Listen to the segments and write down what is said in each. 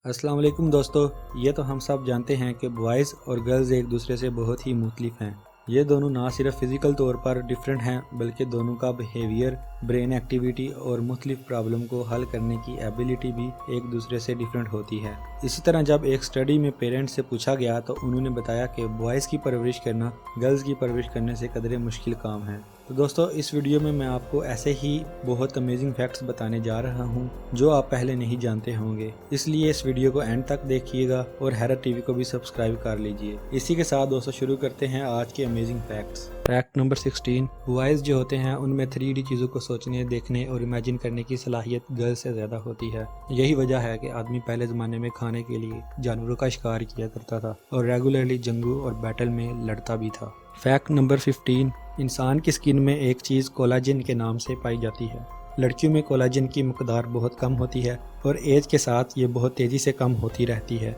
अस्सलाम वालेकुम दोस्तों। ये तो हम सब जानते हैं कि बॉयज़ और गर्ल्स एक दूसरे से बहुत ही मुख्तलिफ हैं। ये दोनों ना सिर्फ फ़िज़िकल तौर पर डिफरेंट हैं बल्कि दोनों का बिहेवियर, ब्रेन एक्टिविटी और मुख्तलिफ प्रॉब्लम को हल करने की एबिलिटी भी एक दूसरे से डिफरेंट होती है। इसी तरह जब एक स्टडी में पेरेंट्स से पूछा गया तो उन्होंने बताया कि बॉयज़ की परवरिश करना गर्ल्स की परवरिश करने से कदरे मुश्किल काम है। तो दोस्तों, इस वीडियो में मैं आपको ऐसे ही बहुत अमेजिंग फैक्ट्स बताने जा रहा हूं जो आप पहले नहीं जानते होंगे, इसलिए इस वीडियो को एंड तक देखिएगा और हैरत टीवी को भी सब्सक्राइब कर लीजिए। इसी के साथ दोस्तों शुरू करते हैं आज के amazing facts. Fact number 16, boys जो होते हैं उनमें 3D चीज़ों को सोचने, देखने और इमेजिन करने की सलाहियत गर्ल्स से ज़्यादा होती है। यही वजह है कि आदमी पहले ज़माने में खाने के लिए जानवरों का शिकार किया करता था और रेगुलरली जंगों और बैटल में लड़ता भी था। फैक्ट नंबर 15, इंसान की स्किन में एक चीज़ कोलाजन के नाम से पाई जाती है। लड़कियों में कोलाजन की मकदार बहुत कम होती है और एज के साथ ये बहुत तेज़ी से कम होती रहती है,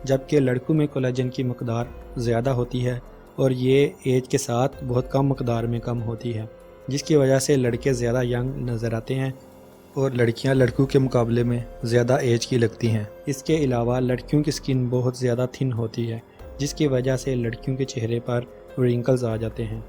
जबकि लड़कों में कोलाजन की मकदार ज़्यादा होती है और ये एज के साथ बहुत कम मकदार में कम होती है, जिसकी वजह से लड़के ज़्यादा यंग नज़र आते हैं और लड़कियां लड़कों के मुकाबले में ज़्यादा एज की लगती हैं। इसके अलावा लड़कियों की स्किन बहुत ज़्यादा थिन होती है, जिसकी वजह से लड़कियों के चेहरे पर रिंकल्स आ जाते हैं।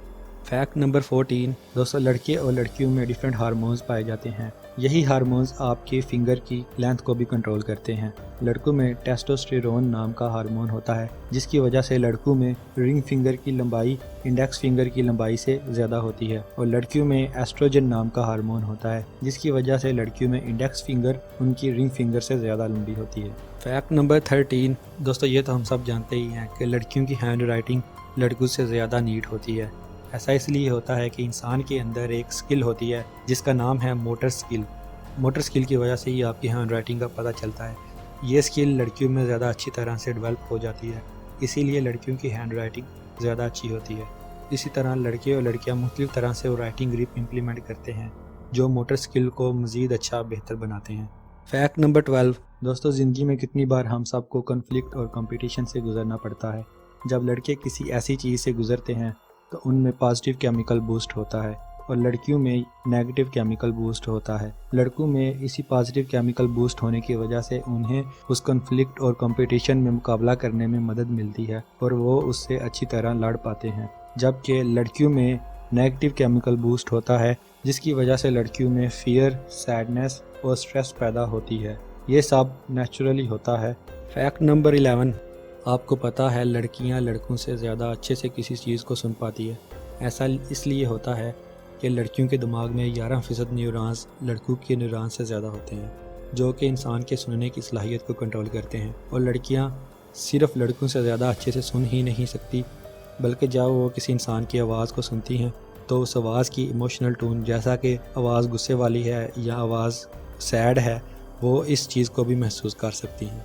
फैक्ट नंबर 14, दोस्तों लड़के और लड़कियों में डिफरेंट हार्मोन्स पाए जाते हैं। यही हार्मोन्स आपके फिंगर की लेंथ को भी कंट्रोल करते हैं। लड़कों में टेस्टोस्टेरोन नाम का हार्मोन होता है, जिसकी वजह से लड़कों में रिंग फिंगर की लंबाई इंडेक्स फिंगर की लंबाई से ज़्यादा होती है और लड़कियों में एस्ट्रोजन नाम का हार्मोन होता है, जिसकी वजह से लड़कियों में इंडेक्स फिंगर उनकी रिंग फिंगर से ज़्यादा लंबी होती है। फैक्ट नंबर 13, दोस्तों ये तो हम सब जानते ही हैं कि लड़कियों की हैंड राइटिंग लड़कों से ज़्यादा नीट होती है। ऐसा इसलिए होता है कि इंसान के अंदर एक स्किल होती है जिसका नाम है मोटर स्किल। मोटर स्किल की वजह से ही आपकी हैंड राइटिंग का पता चलता है। ये स्किल लड़कियों में ज़्यादा अच्छी तरह से डेवलप हो जाती है, इसीलिए लड़कियों की हैंड राइटिंग ज़्यादा अच्छी होती है। इसी तरह लड़के और लड़कियाँ मुख्तलिफ तरह से राइटिंग ग्रिप इम्प्लीमेंट करते हैं जो मोटर स्किल को मज़ीद अच्छा बेहतर बनाते हैं। फैक्ट नंबर 12, दोस्तों ज़िंदगी में कितनी बार हम सबको कन्फ्लिक्ट और कंपटीशन से गुजरना पड़ता है। जब लड़के किसी ऐसी चीज़ से गुजरते हैं तो उनमें पॉजिटिव केमिकल बूस्ट होता है और लड़कियों में नेगेटिव केमिकल बूस्ट होता है। लड़कों में इसी पॉजिटिव केमिकल बूस्ट होने की वजह से उन्हें उस कॉन्फ्लिक्ट और कंपटीशन में मुकाबला करने में मदद मिलती है और वो उससे अच्छी तरह लड़ पाते हैं, जबकि लड़कियों में नेगेटिव केमिकल बूस्ट होता है, जिसकी वजह से लड़कियों में फियर, सैडनेस और स्ट्रेस पैदा होती है। ये सब नेचुरली होता है। फैक्ट नंबर 11, आपको पता है लड़कियां लड़कों से ज़्यादा अच्छे से किसी चीज़ को सुन पाती है। ऐसा इसलिए होता है कि लड़कियों के दिमाग में 11% न्यूरॉन्स लड़कों के न्यूरॉन्स से ज़्यादा होते हैं, जो कि इंसान के सुनने की सलाहियत को कंट्रोल करते हैं। और लड़कियां सिर्फ लड़कों से ज़्यादा अच्छे से सुन ही नहीं सकती, बल्कि जब वो किसी इंसान की आवाज़ को सुनती हैं तो उस आवाज़ की इमोशनल टोन, जैसा कि आवाज़ गुस्से वाली है या आवाज़ सैड है, वो इस चीज़ को भी महसूस कर सकती हैं।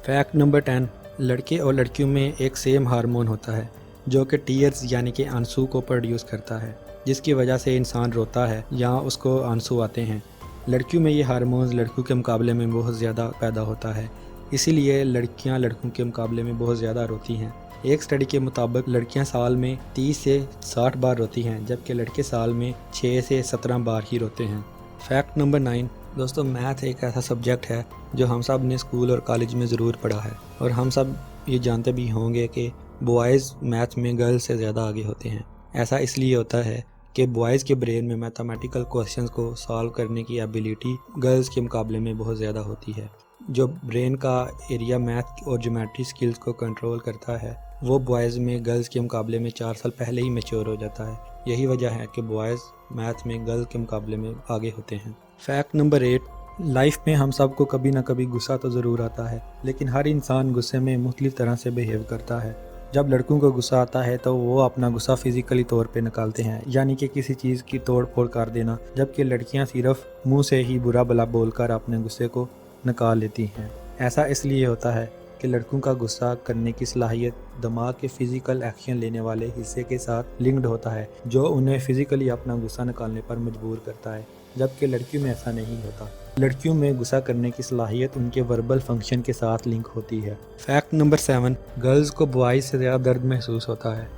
फैक्ट नंबर 10, लड़के और लड़कियों में एक सेम हार्मोन होता है जो कि टीयर्स यानी कि आंसू को प्रोड्यूस करता है, जिसकी वजह से इंसान रोता है या उसको आंसू आते हैं। लड़कियों में ये हार्मोन्स लड़कों के मुकाबले में बहुत ज़्यादा पैदा होता है, इसीलिए लड़कियां लड़कों के मुकाबले में बहुत ज़्यादा रोती हैं। एक स्टडी के मुताबिक लड़कियां साल में 30 से 60 बार रोती हैं, जबकि लड़के साल में 6 से 17 बार ही रोते हैं। फैक्ट नंबर 9, दोस्तों मैथ एक ऐसा सब्जेक्ट है जो हम सब ने स्कूल और कॉलेज में ज़रूर पढ़ा है और हम सब ये जानते भी होंगे कि बॉयज़ मैथ में गर्ल्स से ज़्यादा आगे होते हैं। ऐसा इसलिए होता है कि बॉयज़ के ब्रेन में मैथमेटिकल क्वेश्चंस को सॉल्व करने की एबिलिटी गर्ल्स के मुकाबले में बहुत ज़्यादा होती है। जो ब्रेन का एरिया मैथ और ज्योमेट्री स्किल्स को कंट्रोल करता है वो बॉयज़ में गर्ल्स के मुकाबले में 4 साल पहले ही मैच्योर हो जाता है। यही वजह है कि बॉयज़ मैथ में गर्ल्स के मुकाबले में आगे होते हैं। फैक्ट नंबर 8, लाइफ में हम सबको कभी ना कभी गुस्सा तो ज़रूर आता है, लेकिन हर इंसान गुस्से में मुख्तलिफ तरह से बिहेव करता है। जब लड़कों को गुस्सा आता है तो वो अपना गुस्सा फिजिकली तौर पे निकालते हैं, यानी कि किसी चीज़ की तोड़ फोड़ कर देना, जबकि लड़कियां सिर्फ मुंह से ही बुरा भला बोलकर अपने गुस्से को निकाल लेती हैं। ऐसा इसलिए होता है कि लड़कों का गुस्सा करने की सलाहियत दिमाग के फिजिकल एक्शन लेने वाले हिस्से के साथ लिंक्ड होता है, जो उन्हें फिजिकली अपना गुस्सा निकालने पर मजबूर करता है, जबकि लड़कियों में ऐसा नहीं होता। लड़कियों में गुस्सा करने की सलाहियत उनके वर्बल फंक्शन के साथ लिंक होती है। फैक्ट नंबर 7, गर्ल्स को बॉयज़ से ज़्यादा दर्द महसूस होता है।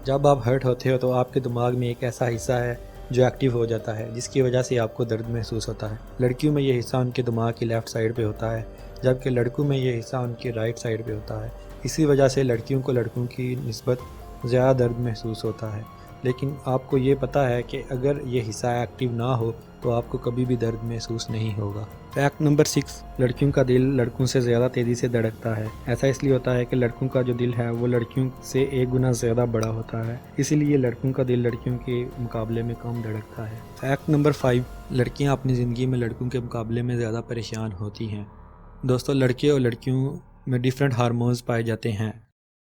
जब आप हर्ट होते हो तो आपके दिमाग में एक ऐसा हिस्सा है जो एक्टिव हो जाता है, जिसकी वजह से आपको दर्द महसूस होता है। लड़कियों में ये हिस्सा उनके दिमाग की लेफ़्ट साइड पे होता है, جبکہ لڑکوں میں یہ حصہ ان کی رائٹ سائڈ پہ ہوتا ہے۔ اسی وجہ سے لڑکیوں کو لڑکوں کی نسبت زیادہ درد محسوس ہوتا ہے، لیکن آپ کو یہ پتہ ہے کہ اگر یہ حصہ ایکٹیو نہ ہو تو آپ کو کبھی بھی درد محسوس نہیں ہوگا۔ فیکٹ نمبر 6، لڑکیوں کا دل لڑکوں سے زیادہ تیزی سے دھڑکتا ہے۔ ایسا اس لیے ہوتا ہے کہ لڑکوں کا جو دل ہے وہ لڑکیوں سے 1 گنا زیادہ بڑا ہوتا ہے، اسی لیے لڑکوں کا دل لڑکیوں کے مقابلے میں کم دھڑکتا ہے۔ فیکٹ نمبر 5، لڑکیاں اپنی زندگی میں لڑکوں کے مقابلے میں زیادہ پریشان ہوتی ہیں۔ دوستو، لڑکے اور لڑکیوں میں ڈیفرنٹ ہارمونز پائے جاتے ہیں۔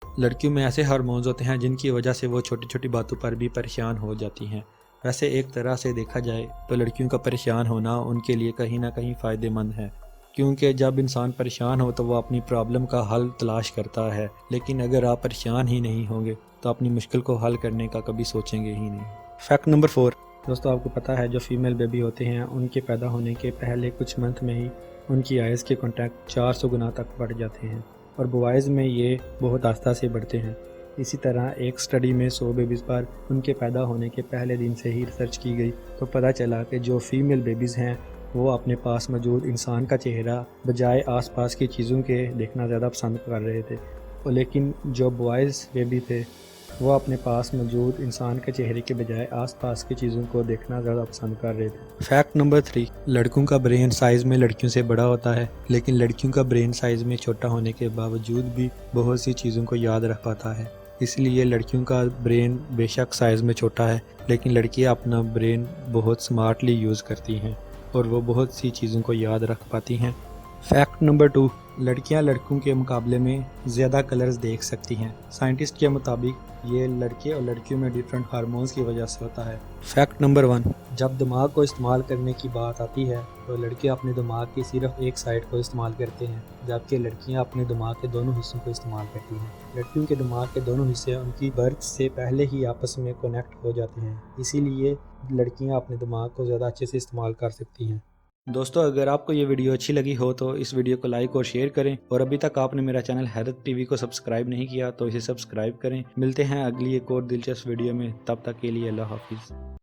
لڑکیوں میں ایسے ہارمونز ہوتے ہیں جن کی وجہ سے وہ چھوٹی چھوٹی باتوں پر بھی پریشان ہو جاتی ہیں۔ ویسے ایک طرح سے دیکھا جائے تو لڑکیوں کا پریشان ہونا ان کے لیے کہیں نہ کہیں فائدہ مند ہے، کیونکہ جب انسان پریشان ہو تو وہ اپنی پرابلم کا حل تلاش کرتا ہے، لیکن اگر آپ پریشان ہی نہیں ہوں گے تو اپنی مشکل کو حل کرنے کا کبھی سوچیں گے ہی نہیں۔ فیکٹ نمبر 4، دوستو آپ کو پتہ ہے جو فیمیل بیبی ہوتے ہیں ان کے پیدا ہونے کے پہلے کچھ منتھ میں ہی ان کی آئز کے کانٹیکٹ 400 گنا تک بڑھ جاتے ہیں، اور بوائز میں یہ بہت آہستہ سے بڑھتے ہیں۔ اسی طرح ایک سٹڈی میں 100 بیبیز پر ان کے پیدا ہونے کے پہلے دن سے ہی ریسرچ کی گئی تو پتہ چلا کہ جو فیمیل بیبیز ہیں وہ اپنے پاس موجود انسان کا چہرہ بجائے آس پاس کی چیزوں کے دیکھنا زیادہ پسند کر رہے تھے، لیکن جو بوائز بیبی تھے وہ اپنے پاس موجود انسان کے چہرے کے بجائے آس پاس کی چیزوں کو دیکھنا زیادہ پسند کر رہے تھے۔ فیکٹ نمبر 3، لڑکوں کا برین سائز میں لڑکیوں سے بڑا ہوتا ہے، لیکن لڑکیوں کا برین سائز میں چھوٹا ہونے کے باوجود بھی بہت سی چیزوں کو یاد رکھ پاتا ہے۔ اس لیے لڑکیوں کا برین بے شک سائز میں چھوٹا ہے، لیکن لڑکیاں اپنا برین بہت سمارٹلی یوز کرتی ہیں اور وہ بہت سی چیزوں کو یاد رکھ پاتی ہیں۔ فیکٹ نمبر 2، لڑکیاں لڑکوں کے مقابلے میں زیادہ کلرز دیکھ سکتی ہیں۔ سائنٹسٹ کے مطابق یہ لڑکے اور لڑکیوں میں ڈیفرنٹ ہارمونز کی وجہ سے ہوتا ہے۔ فیکٹ نمبر 1، جب دماغ کو استعمال کرنے کی بات آتی ہے تو لڑکے اپنے دماغ کی صرف ایک سائڈ کو استعمال کرتے ہیں، جبکہ لڑکیاں اپنے دماغ کے دونوں حصوں کو استعمال کرتی ہیں۔ لڑکیوں کے دماغ کے دونوں حصے ان کی برتھ سے پہلے ہی آپس میں کنیکٹ ہو جاتے ہیں، اسی لیے لڑکیاں اپنے دماغ کو زیادہ اچھے سے استعمال کر سکتی ہیں۔ دوستو، اگر آپ کو یہ ویڈیو اچھی لگی ہو تو اس ویڈیو کو لائک اور شیئر کریں، اور ابھی تک آپ نے میرا چینل حیرت ٹی وی کو سبسکرائب نہیں کیا تو اسے سبسکرائب کریں۔ ملتے ہیں اگلی ایک اور دلچسپ ویڈیو میں، تب تک کے لیے اللہ حافظ۔